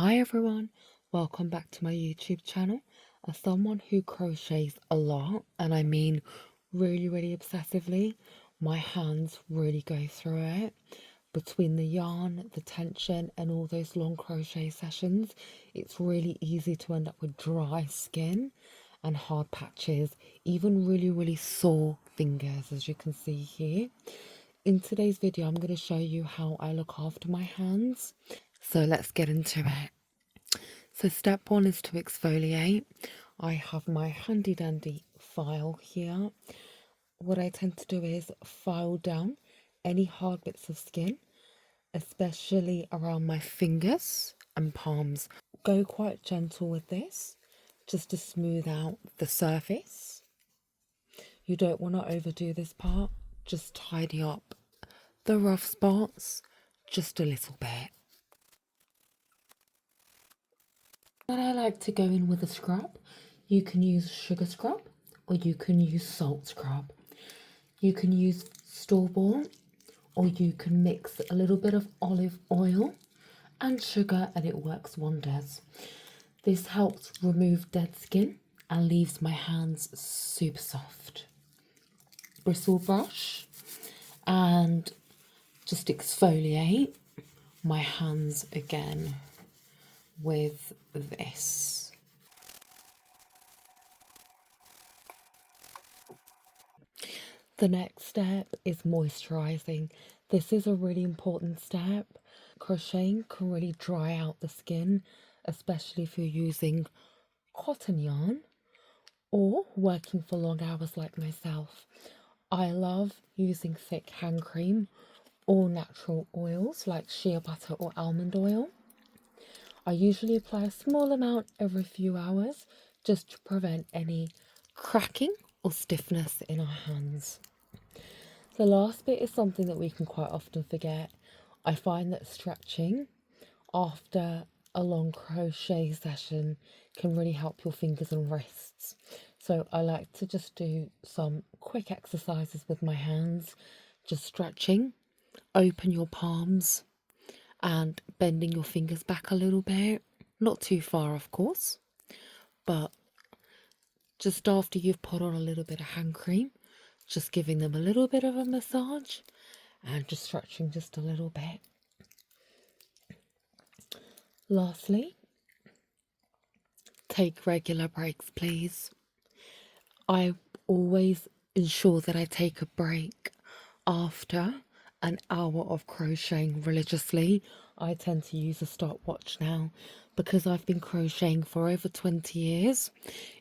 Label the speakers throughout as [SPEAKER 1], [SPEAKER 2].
[SPEAKER 1] Hi everyone, welcome back to my YouTube channel. As someone who crochets a lot, and I mean really obsessively, my hands really go through it. Between the yarn, the tension and all those long crochet sessions, it's really easy to end up with dry skin and hard patches, even really sore fingers, as you can see here. In today's video, I'm going to show you how I look after my hands. So let's get into it. So step one is to exfoliate. I have my handy dandy file here. What I tend to do is file down any hard bits of skin, especially around my fingers and palms. Go quite gentle with this, just to smooth out the surface. You don't want to overdo this part, just tidy up the rough spots just a little bit. But I like to go in with a scrub. You can use sugar scrub or you can use salt scrub. You can use store-bought or you can mix a little bit of olive oil and sugar and it works wonders. This helps remove dead skin and leaves my hands super soft. Bristle brush and just exfoliate my hands again with this. The next step is moisturising. This is a really important step. Crocheting can really dry out the skin, especially if you're using cotton yarn or working for long hours like myself. I love using thick hand cream or natural oils like shea butter or almond oil. I usually apply a small amount every few hours just to prevent any cracking or stiffness in our hands. The last bit is something that we can quite often forget. I find that stretching after a long crochet session can really help your fingers and wrists. So I like to just do some quick exercises with my hands, just stretching, open your palms and bending your fingers back a little bit. Not too far, of course, but just after you've put on a little bit of hand cream, just giving them a little bit of a massage and just stretching just a little bit. Lastly, take regular breaks, please. I always ensure that I take a break after an hour of crocheting religiously. I tend to use a stopwatch now because I've been crocheting for over 20 years.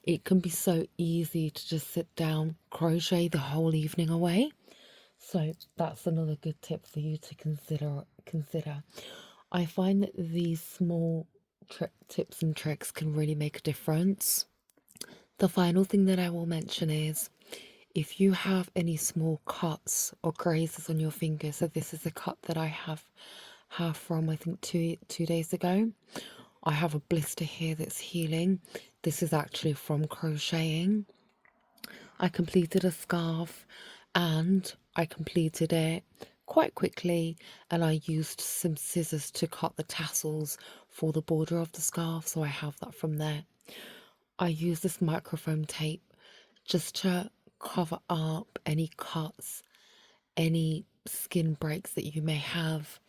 [SPEAKER 1] It can be so easy to just sit down, crochet the whole evening away. So that's another good tip for you to consider. I find that these small tips and tricks can really make a difference. The final thing that I will mention is if you have any small cuts or grazes on your fingers, so this is a cut that I have from I think two days ago. I have a blister here that's healing. This is actually from crocheting. I completed a scarf and I completed it quite quickly and I used some scissors to cut the tassels for the border of the scarf, so I have that from there. I use this microfoam tape just to cover up any cuts, any skin breaks that you may have.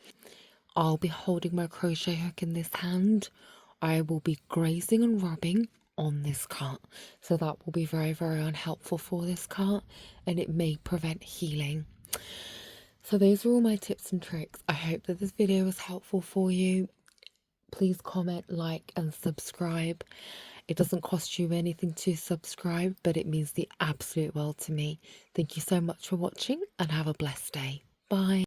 [SPEAKER 1] I'll be holding my crochet hook in this hand. I will be grazing and rubbing on this cut, so that will be very unhelpful for this cut and it may prevent healing. So those are all my tips and tricks. I hope that this video was helpful for you. Please comment, like and subscribe. It doesn't cost you anything to subscribe, but it means the absolute world to me. Thank you so much for watching and have a blessed day. Bye.